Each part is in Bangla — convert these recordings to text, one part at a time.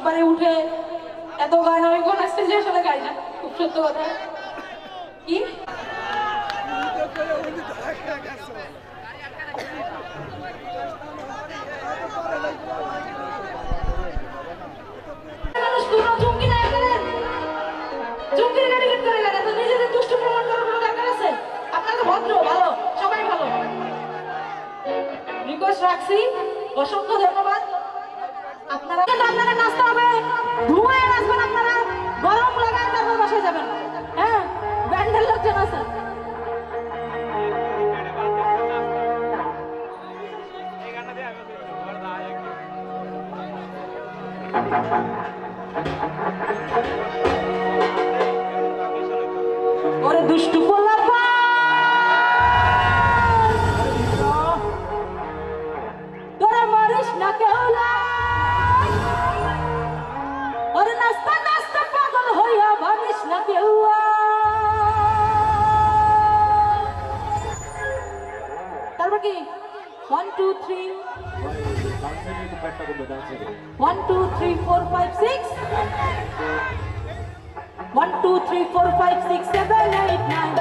একবারে উঠে এত গান আমি কোন স্টেজে আসলে গাই না, খুব সত্য কথা। কি রাখছি, অসংখ্য ধন্যবাদ। আপনারা নাচতে হবে, ধুমায় নাচবেন, আপনারা গরম লাগায় তারপর বাসায় যাবেন। হ্যাঁ, ব্যান্ডের লোকজন আছে। ওরে দুষ্টু পোলাপা তোরা মারিস না কেউ, ওরে নাস্তা নাস্তা পাগল হইয়া ভাবিস না কেউ। তারপর কি 1 2 3 1 2 3 4 5 6 1 2 3 4 5 6 7 8 9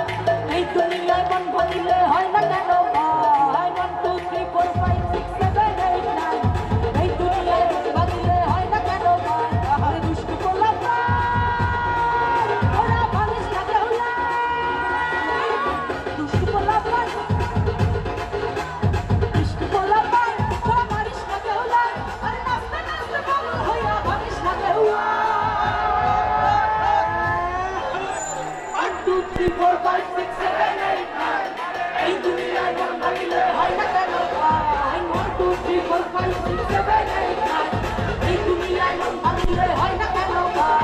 এই দুনিয়ায় মন ভাঙিলে হয় না কেন ভাই। 1 2 3 4 5 6 7 8 9 এই দুনিয়ায় মন ভাঙিলে হয় না কেন ভাই। আরে দুষ্টু পোলাপা ওরা ভাবিস না কেউ, দুষ্টু পোলাপা দুষ্টু পোলাপা তোরা মারিস না কেউ। আরে নাচতে নাচতে পাগল হইয়া ভাবিস না কেউ। 1 2 3 4 5 6 7 8 9 এই দুনিয়ায় মন ভাঙিলে হয় না কেন ভাই। 1 2 3 4 5 6 7 8 9 এই দুনিয়ায় মন ভাঙিলে হয় না কেন ভাই।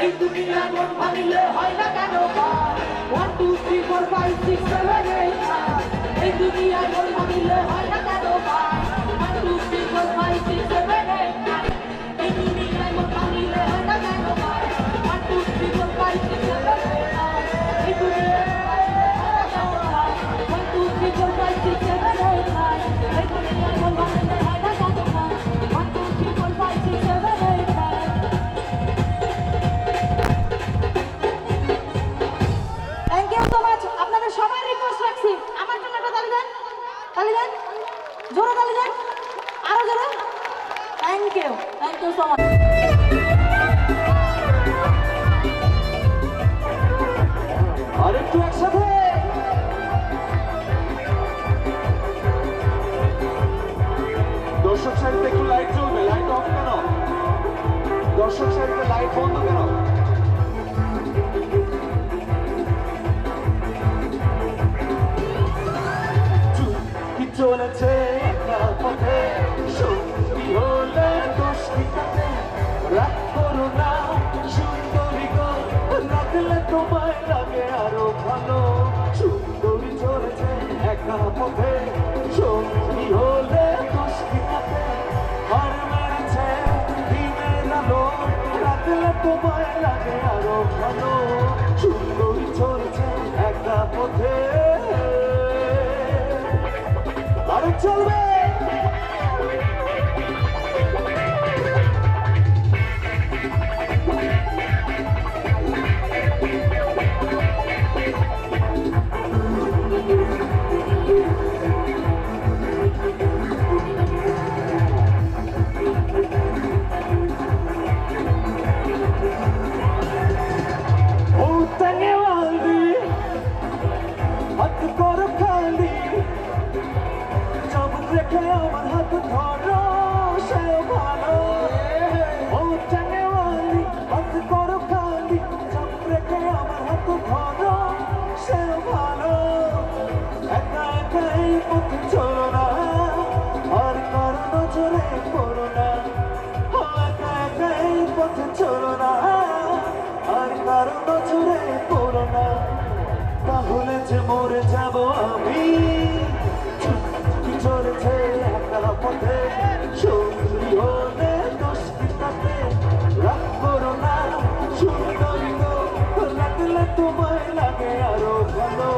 এই দুনিয়ায় মন ভাঙিলে হয় না কেন ভাই। 1 2 3 4 5 6 7 8 9 এই দুনিয়ায় মন ভাঙিলে হয় না কেন ভাই। 1 2 3 4 5 6 7 8 9 এই দুনিয়ায় মন ভাঙিলে হয় না কেন ভাই। 1 2 3 4 5 6 7 8 9 এই দুনিয়ায় মন ভাঙিলে হয় না কেন ভাই। 1 2 3 4 5 6 7 8 9 এই দুনিয়ায় মন ভাঙিলে হয় না কেন ভাই। 1 2 3 4 5 6 7 8 9 আপনাদের সবাই রিকোয়েস্ট রাখছি, আমার জন্য একটা তালি দেন, তালি দেন, জোরে তালি দেন, আরো জোরে। Thank you so much. আর একটু একসাথে দর্শক সারিতে একটু লাইট জ্বলবে, লাইট অফ কেন? দর্শক সারিতে লাইট বন্ধ কেন? চলেছে একটা পথে, সঙ্গী হলে দোষ ঠিকাতে রাগ করো না সুন্দরী গো, রাখলে তোমায় লাগে আরো ভালো। সুন্দরী চলেছে একা পথে, সঙ্গী হলে দোষ ঠিকাতে হার মেরেছে দিনের আলো, রাখলে তোমায় লাগে আরো ভালো। সুন্দরী চলেছে একা পথে, আরে চলবে। নজরে পড়ো না, ও একা একা এই পথে চলো না, আর কারো নজরে পড়ো না, তাহলে যে মরে যাব আমি। কি চলেছে একা পথে, সঙ্গী হলে দোষ কি তাতে, রাগ করো না সুন্দরী গো, লাগলে তোমায় লাগে আরো ভালো,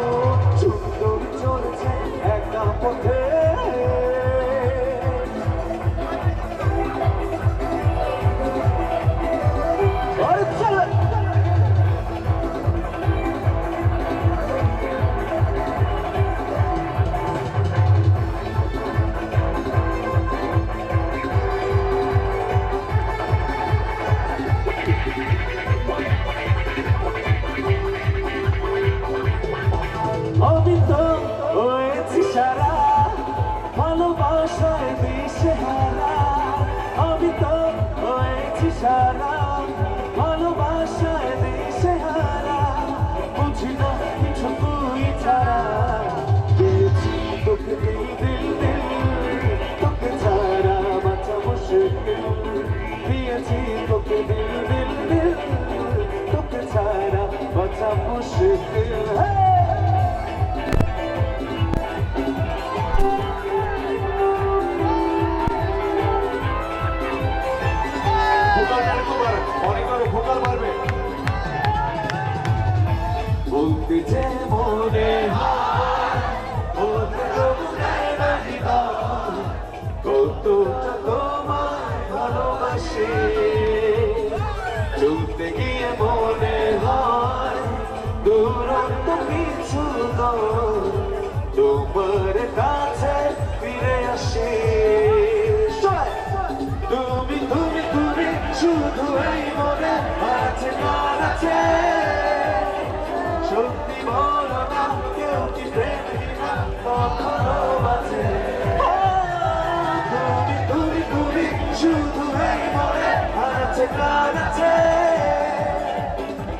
সুন্দরী চলেছে একা পথে। আমি তো হয়েছি সারা ভালোবাসায় দিশেহারা, আমি তো হয়েছি সারা ভালোবাসায় দিশেহারা, বুঝি না কিছু তুই ছাড়া, পেয়েছি তোকে দিল দিল দিল, তোকে ছাড়া বাঁচা মুশকিল, দিয়েছি তোকে দিল দিল দিল, তোকে ছাড়া বাঁচা মুশকিল। বলতে যে মনে হয় কতটা তোমায় ভালোবাসি, চলতে গিয়ে মনে হয় দূরত্ব কিছু নয়, তোমার কাছে ফিরে আসি। তুমি তুমি তুমি শুধু এই মনে আছে গান আছে, সত্যি বলো না কেউ কি প্রেমিকা কখনো বাঁচে। তুমি তুমি তুমি শুধু এই মনে আছে গান আছে,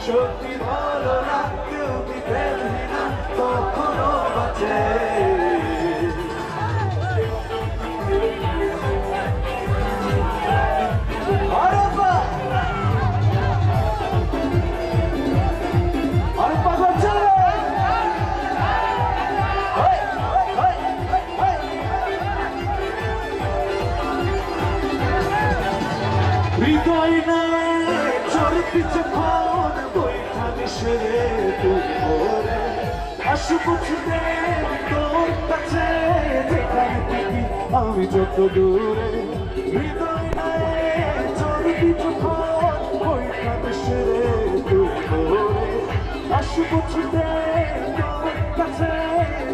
সত্যি বলো না কেউ কি প্রেমিকা কখনো বাঁচে। হৃদয় নাই চলতি যখন বৈঠানি সেরে তুমি ভরে, আসবো ছুটে তোর কাছে যেখানে থাকি আমি যত দূরে। হৃদয় নাই চলতি যখন বৈঠানি সেরে তুমি ভরে, আসবো ছুটে তোর কাছে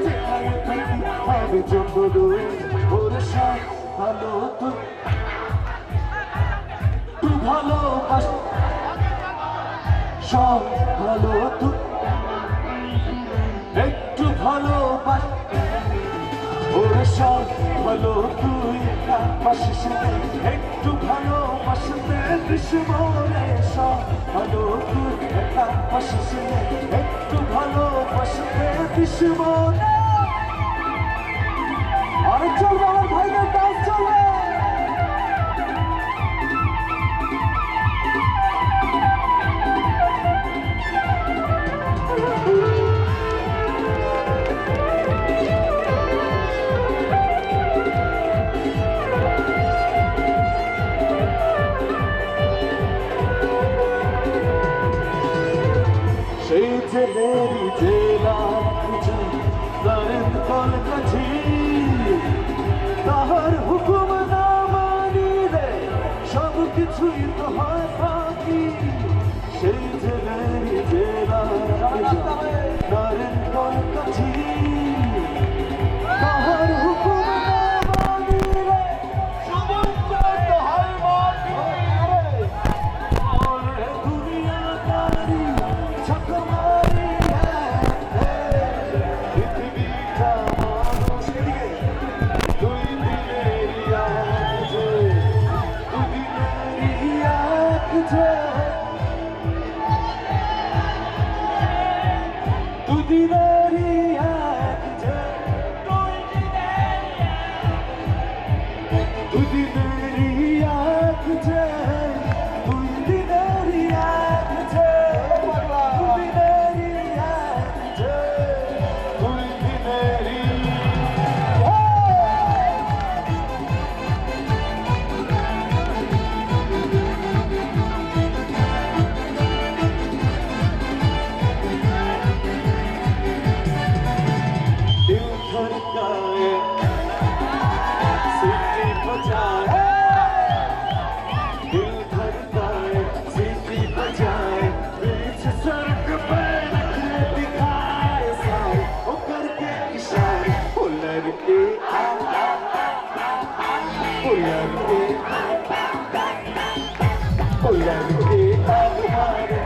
যেখানে থাকি আমি যত দূরে। ওরে সব ভালো তুমি ভালোবাস, সব ভালো তুই একটু ভালোবাস, ওরে সব ভালো তুই পাশিস একটু ভালোবাসতে বিস্মরে, সব ভালো তুই একা পাশিস একটু ভালোবাসতে বিস্মরে। আরে চলবে আমার ভাইদের ডান্স চলবে। সেই জেলেরই জেলা दिनेरी याद जे तुई दिनेरी याद जे दिनेरी याद जे तुई दिनेरी दिल धड़काए सीटी बजाए दिल धड़काए सीटी बजाए बीच सड़क पे नखरे दिखाए सारे वो करके इशारे वो लड़के वो लड़के वो लड़के आग मारे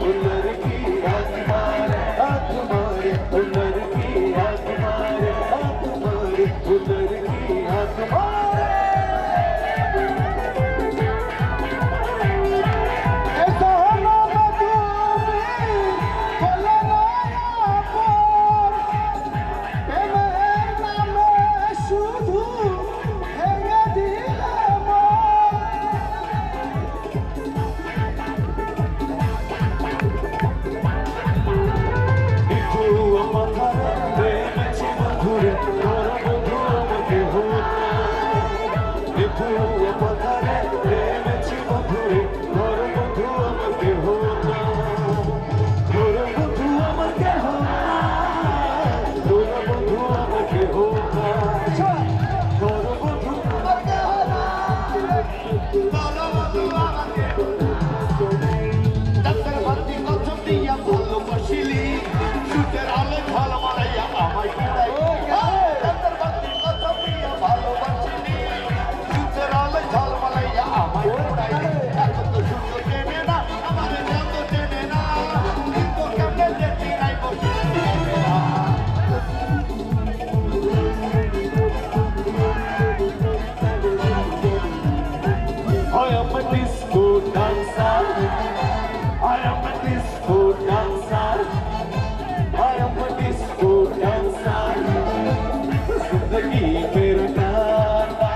वो लड़की आग मारे वो लड़की आग मारे वो लड़की आग मारे ऐसा ना बदूबी बोला ना यार के मेरा नाम शुद्धू है ये दिल I am a disco dancer. I am a disco dancer. I am a disco dancer. जिंदगी मेरा गाना,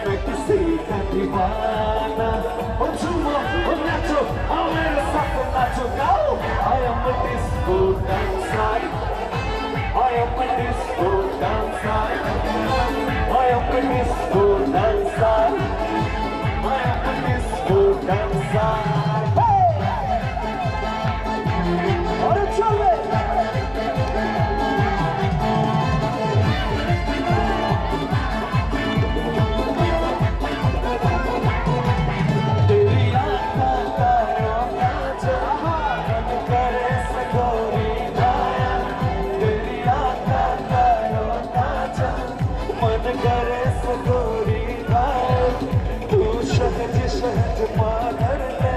मैं किसी का दीवाना. ओ झूमो, ओ नाचो, आओ मेरे साथ नाचो गाओ. I am a disco dancer. I am a disco dancer. I am a disco dancer. I am a disco dancer. Hey! All right, children. तेरी आँखों का रोना जहाँ मन करे सकोरी गाया. तेरी आँखों का रोना जहाँ मन करे सकोरी गाया. तू शहज शहज माधर ले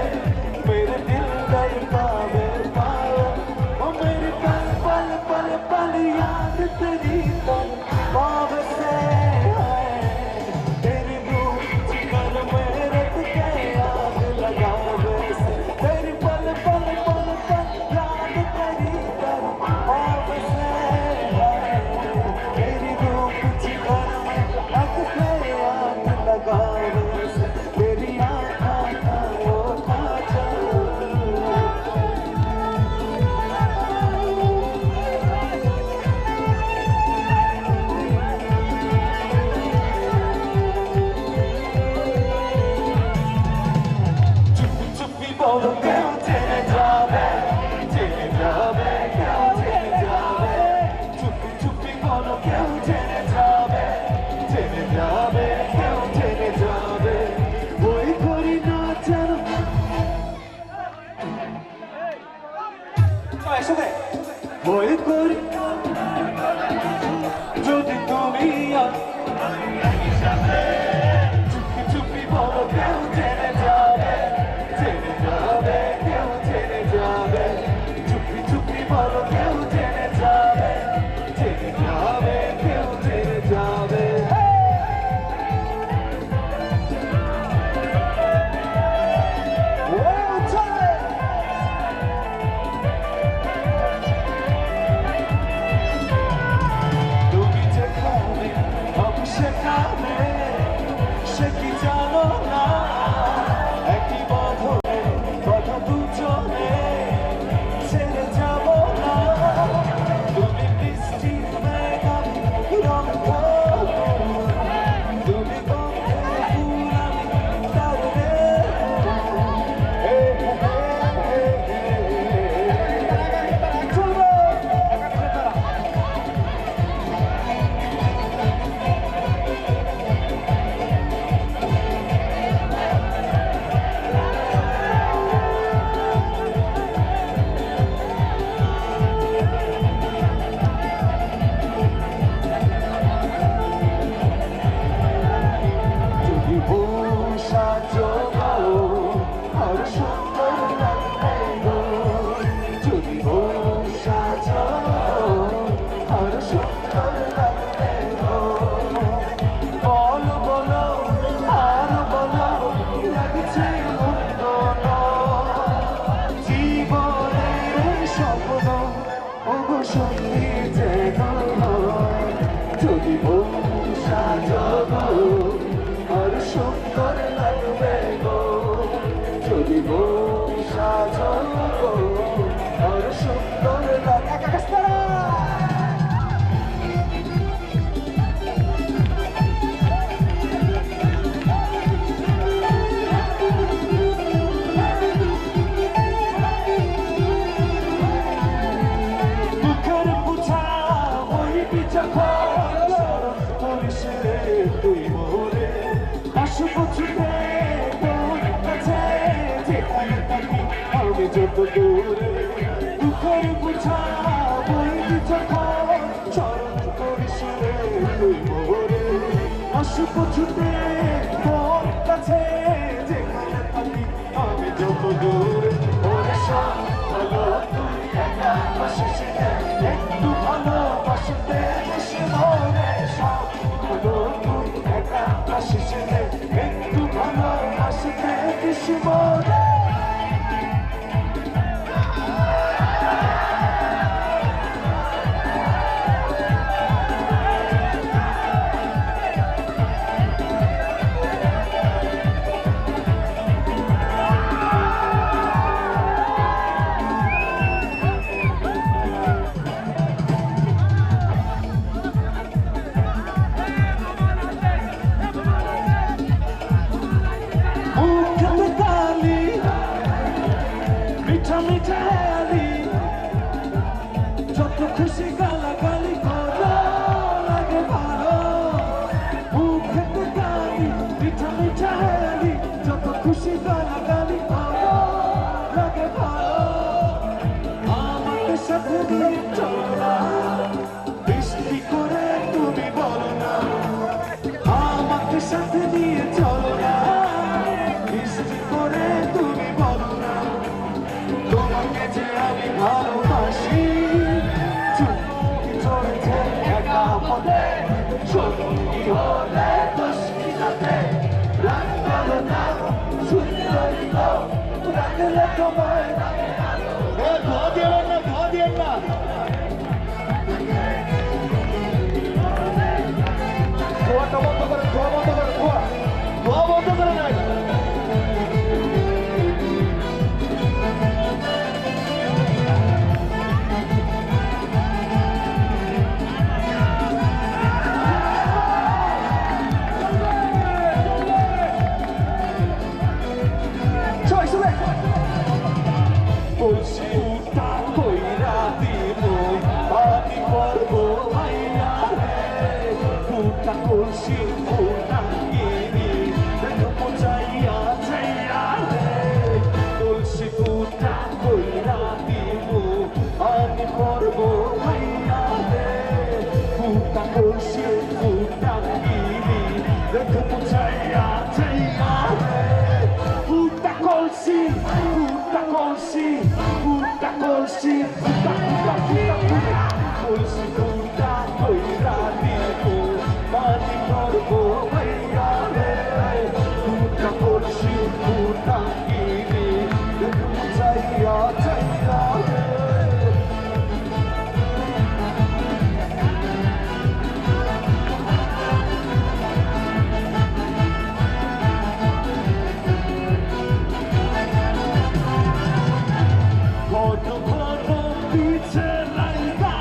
বউ সাজবো আর সুন্দর লাগবে গো যদি বউ সাজবো আর সুন্দর লাগবে গো বলো বলো আর বলো লাগছে মন্দ জীবনের স্বপ্ন ওগো সত্যি যেন যদি বউ সাজবো আর সুন্দর লাগবে গো যদি বউ সাজবো আর সুন্দর লাগবে বুকের বুঝা ওই বিচক্ষণ করিস রে তুই মোরে আসবো ছুটে তোর কাছে যেখানে থাকি আমি যত দূরে বুকের বুঝা ওই বিচক্ষণ চরণ করিস রে তুই মোরে আসবো ছুটে তোর কাছে যেখানে থাকি আমি যত দূরে ওরে সব ভালো তুই একা বাসিস একটু ভালোবাসতে বেশি মনে সব ভালো তুই একা বাসিস একটু ভালোবাসতে বেশি মনে যত খুশি গালাগালি করো লাগে ভালো মুখেতে গালি মিঠা মিঠা হেলি যত খুশি গালাগালি করো লাগে ভালো আমাকে সাথে নিয়ে চলো না বৃষ্টি করে তুমি বলো না আমাকে সাথে নিয়ে চলো না বৃষ্টি করে তুমি বলো না তোমাকে যে আমি ভালোবাসি চুপি চলেছে একা পথে সত্যি হলে দুষ্টিতে রাগ করো না সুন্দর রাখলে তোমায় ধোয়া দিয়েন না ধোয়া দিয়েন না ধোয়াটা বন্ধ করে ধোয়া বন্ধ করে ধোয়া বন্ধ করে নাই বলছি উঠা কইরা দিব পানি পড়বো মাইয়া রে উঠা কলসি উঠা গিরি দেখো চাইয়া চাইয়া রে বলছি উঠা কইরা দিব পানি পড়বো মাইয়া রে উঠা কলসি উঠা গিরি দেখো চাইয়া চাইয়া রে উঠা কলসি puta colsi, puta colsi, puta puta puta puta colsi, puta coira dico, mani corpo maiale, puta colsi, puta giri, chaya chaya. ঘন ঘন পিছে লাইগা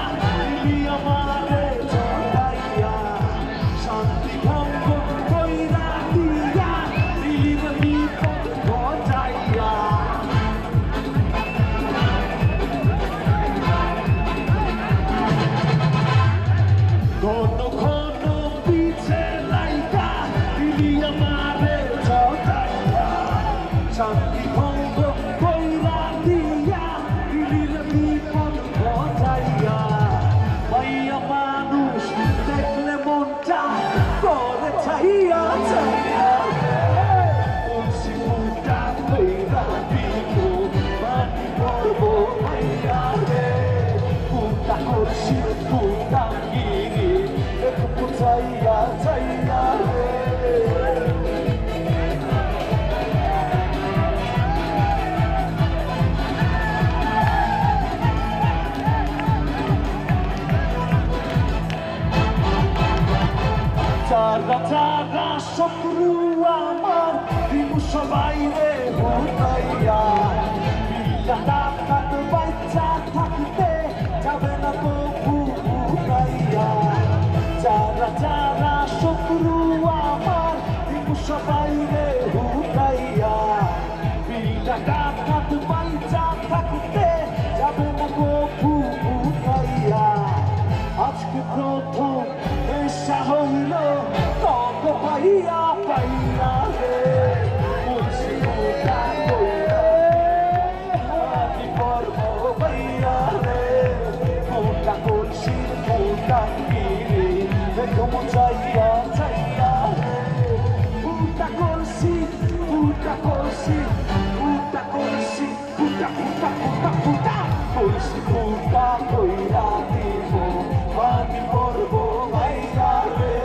সবাই রে হুকাইয়া বিল্লাটা কাট বাচ্চা থাকতে যাবে না তো হুকাইয়া যারা যারা শত্রু আমার সবাই রে হুকাইয়া বিল্লাটা কাট বাচ্চা থাকতে যাবে না তো হুকাইয়া আজকে প্রথম এসা হইল তব পাইয়া পাইয়া রে মুর্শিদা কইরা আমি পর্ব পাইয়া রে মোটা কলসি মোটা গিরি দেখম চাইয়া চাইয়া রে মোটা কলসি মোটা কলসি মোটা কলসি মোটা মোটা মোটা মোটা কলসি মোটা কইরা দিব আমি পর্ব পাইয়া রে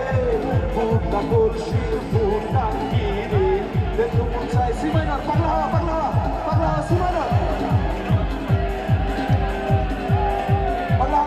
মোটা কলসি মোটা গিরি দেখম চাই সিমাইনা পাগলা পাগলা পাগলা সিমাইনা পাগলা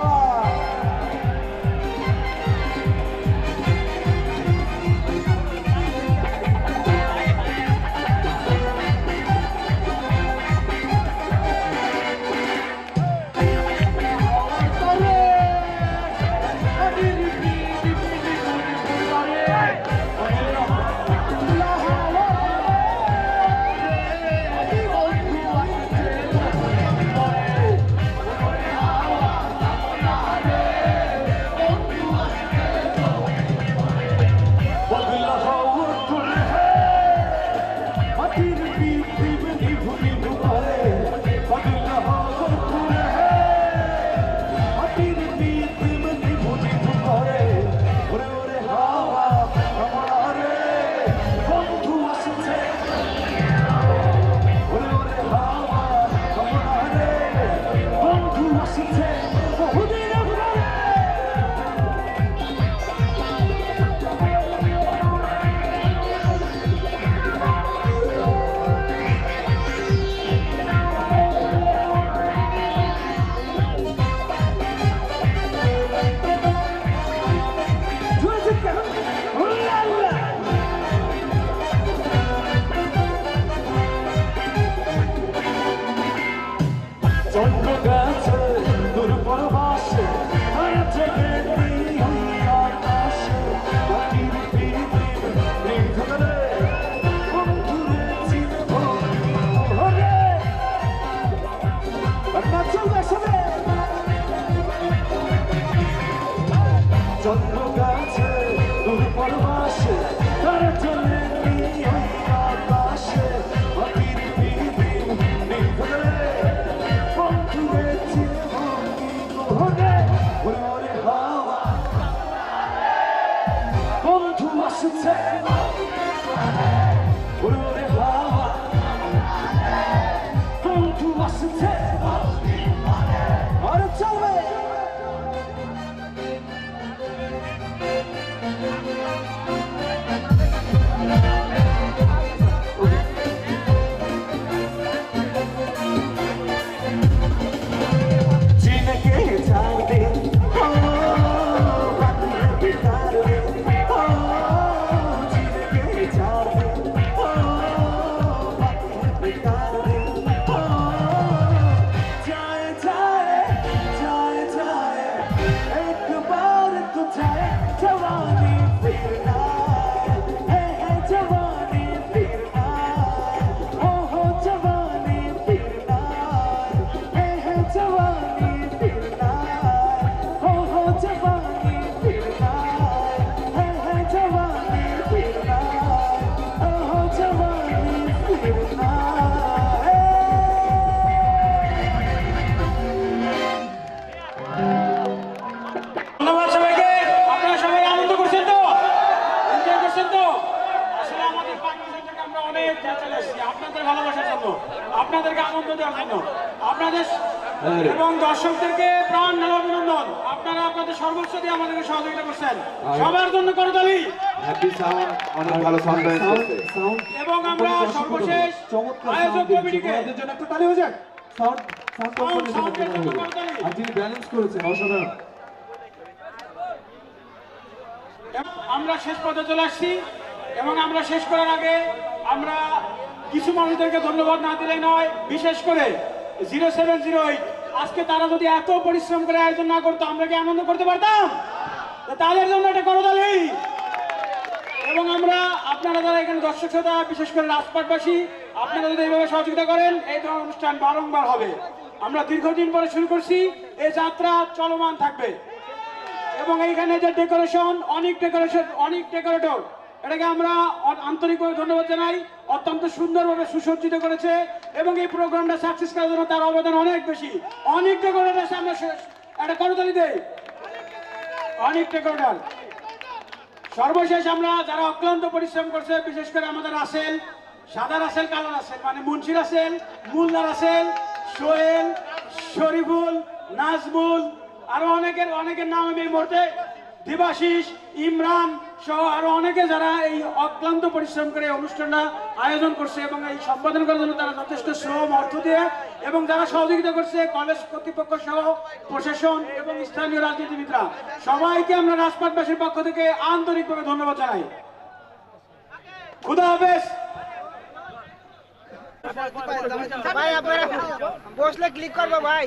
আপনাদেরকে আনন্দ দেওয়ার জন্য আপনাদের এবং দর্শকদেরকে প্রাণ ঢালা অভিনন্দন। আপনারা আপনাদের সর্বোচ্চ দিয়ে আমাদেরকে সহযোগিতা করছেন, সবার জন্য করতালি। হ্যাপি সাউন্ড, অনেক ভালো সাউন্ড এবং আমরা সর্বশেষ আয়োজক কমিটিকে জন্য একটা তালি হয়ে যাক। সাউন্ড কম্পোজিশন আর যিনি ব্যালেন্স করেছেন অসাধারণ। আমরা শেষ পর্যায়ে চলে আসছি এবং আমরা শেষ করার আগে আমরা কিছু মানুষদেরকে ধন্যবাদ না দিলে নয়, বিশেষ করে 0708 আজকে তারা যদি এত পরিশ্রম করে আয়োজন না করতো আমরা কি আনন্দ করতে পারতাম? তো তাদের জন্য এটা করতালি। এবং আমরা আপনারা যারা এখানে দর্শক শ্রোতা, বিশেষ করে রাজপাটবাসী, আপনারা যদি এইভাবে সহযোগিতা করেন এই ধরনের অনুষ্ঠান বারংবার হবে। আমরা দীর্ঘদিন পরে শুরু করছি, এই যাত্রা চলমান থাকবে। এবং এইখানে যে ডেকোরেশন, অনেক ডেকোরেটর, এটাকে আমরা আন্তরিকভাবে ধন্যবাদ জানাই। অত্যন্ত সুন্দরভাবে সুসজ্জিত করেছে এবং এই প্রোগ্রামটা সাকসেস করার জন্য তার অবদান অনেক বেশি। অনেক ডেকোরেটর সামনে একটা করতালি দেই, অনেক ডেকোরেটর। সর্বশেষ আমরা যারা অক্লান্ত পরিশ্রম করছে, বিশেষ করে আমাদের রাসেল, সাদা রাসেল, কালো রাসেল, মানে মুন্সি রাসেল, মুল্লা রাসেল, সোহেল, শরীফুল, নাজমুল, আরো অনেকের নাম আমি এই মুহূর্তে, দেবাশিস, ইমরান সহ আরো অনেকে যারা এই অক্লান্ত পরিশ্রম করে এই অনুষ্ঠানটা আয়োজন করছে এবং এই সম্পাদন করার জন্য তারা যথেষ্ট শ্রম, অর্থ দিয়ে, এবং যারা সহযোগিতা করছে কলেজ কর্তৃপক্ষ সহ প্রশাসন এবং স্থানীয় রাজনীতিবিদরা, সবাইকে আমরা রাজপাটবাসীর পক্ষ থেকে আন্তরিকভাবে ধন্যবাদ জানাই। খুদা হাফেজ। ভাই আপনারা বসলে ক্লিক করবো ভাই।